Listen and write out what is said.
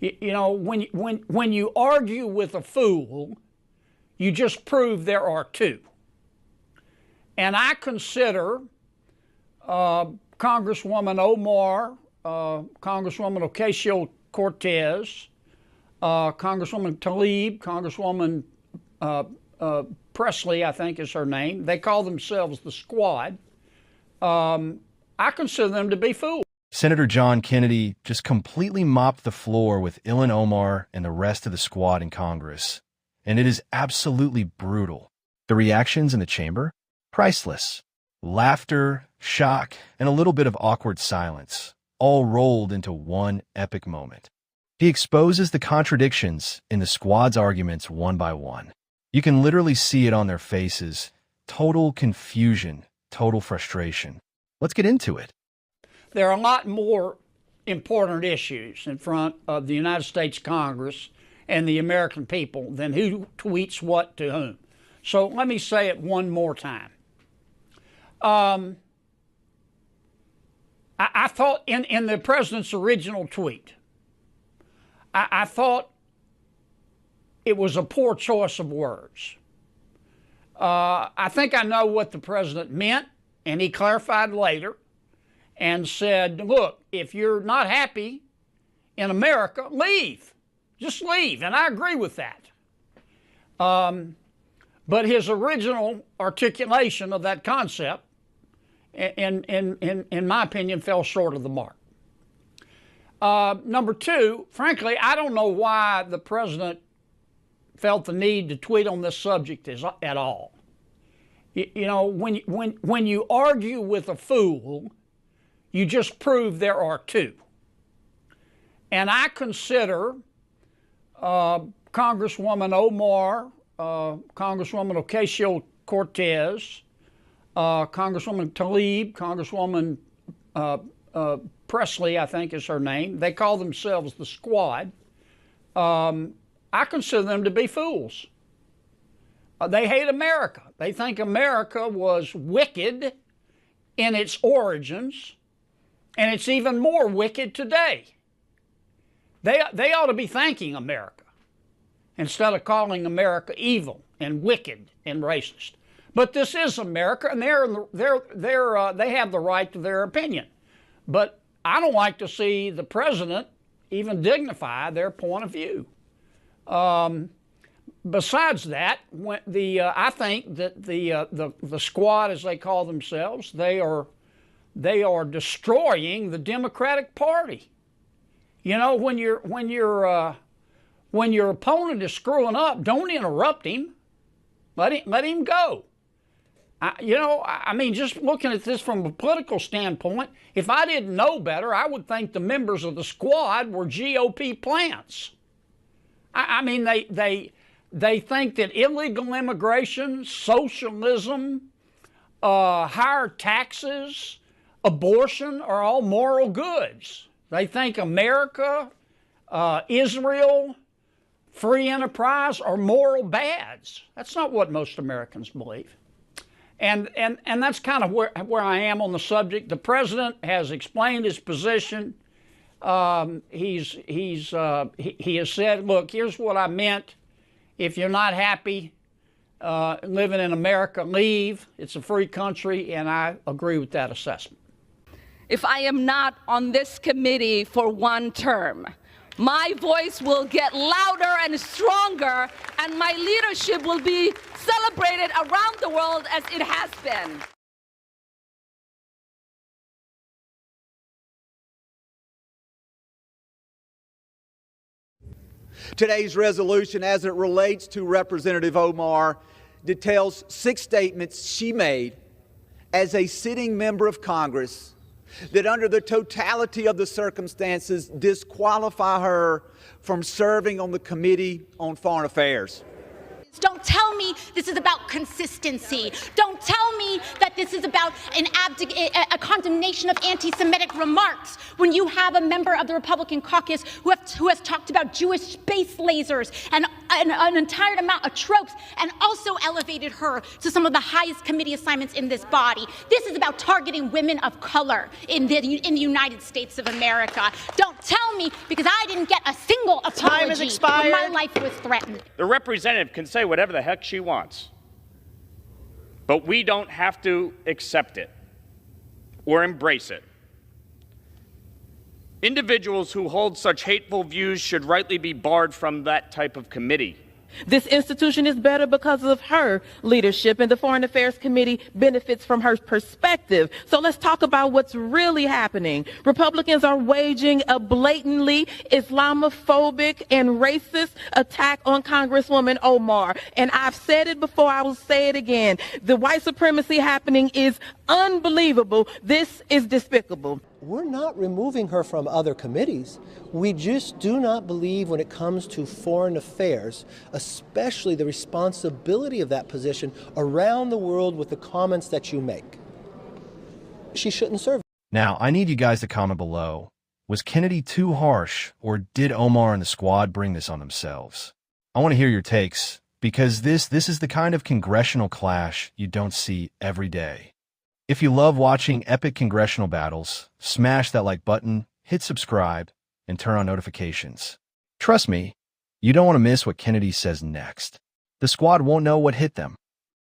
You know, when you argue with a fool, you just prove there are two. And I consider Congresswoman Omar, Congresswoman Ocasio-Cortez, Congresswoman Tlaib, Congresswoman Presley, I think is her name. They call themselves the Squad. I consider them to be fools. Senator John Kennedy just completely mopped the floor with Ilhan Omar and the rest of the Squad in Congress. And it is absolutely brutal. The reactions in the chamber? Priceless. Laughter, shock, and a little bit of awkward silence, all rolled into one epic moment. He exposes the contradictions in the Squad's arguments one by one. You can literally see it on their faces. Total confusion, total frustration. Let's get into it. There are a lot more important issues in front of the United States Congress and the American people than who tweets what to whom. So let me say it one more time. I thought in the president's original tweet, I thought it was a poor choice of words. I think I know what the president meant, and he clarified later and said, look, if you're not happy in America, leave. Just leave. And I agree with that. But his original articulation of that concept, in my opinion, fell short of the mark. Number two, frankly, I don't know why the president felt the need to tweet on this subject at all. You know, when you argue with a fool, you just prove there are two. And I consider Congresswoman Omar, Congresswoman Ocasio-Cortez, Congresswoman Tlaib, Congresswoman Presley, I think is her name. They call themselves the Squad. I consider them to be fools. They hate America. They think America was wicked in its origins, and it's even more wicked today. They ought to be thanking America instead of calling America evil and wicked and racist. But this is America, and they have the right to their opinion. But I don't like to see the president even dignify their point of view. Besides that, I think that the Squad, as they call themselves, they are destroying the Democratic Party. You know, when your opponent is screwing up, don't interrupt him. Let him go. I mean, just looking at this from a political standpoint, if I didn't know better, I would think the members of the Squad were GOP plants. I mean, they think that illegal immigration, socialism, higher taxes, abortion are all moral goods. They think America, Israel, free enterprise are moral bads. That's not what most Americans believe. And that's kind of where I am on the subject. The president has explained his position. He has said, look, here's what I meant. If you're not happy living in America, leave. It's a free country, and I agree with that assessment. If I am not on this committee for one term, my voice will get louder and stronger, and my leadership will be celebrated around the world as it has been. Today's resolution, as it relates to Representative Omar, details 6 statements she made as a sitting member of Congress that under the totality of the circumstances disqualify her from serving on the Committee on Foreign Affairs. Don't tell me this is about consistency. Don't tell me that this is about a condemnation of anti-Semitic remarks when you have a member of the Republican caucus who has talked about Jewish space lasers an entire amount of tropes and also elevated her to some of the highest committee assignments in this body. This is about targeting women of color in the United States of America. Don't tell me, because I didn't get a single apology when my life was threatened. The representative can say whatever the heck she wants, but we don't have to accept it or embrace it. Individuals who hold such hateful views should rightly be barred from that type of committee. This institution is better because of her leadership, and the Foreign Affairs Committee benefits from her perspective. So let's talk about what's really happening. Republicans are waging a blatantly Islamophobic and racist attack on Congresswoman Omar. And I've said it before, I will say it again. The white supremacy happening is unbelievable. This is despicable. We're not removing her from other committees. We just do not believe when it comes to foreign affairs, especially the responsibility of that position around the world with the comments that you make. She shouldn't serve. Now, I need you guys to comment below. Was Kennedy too harsh, or did Omar and the squad bring this on themselves? I want to hear your takes, because this is the kind of congressional clash you don't see every day. If you love watching epic congressional battles, smash that like button, hit subscribe, and turn on notifications. Trust me, you don't want to miss what Kennedy says next. The squad won't know what hit them.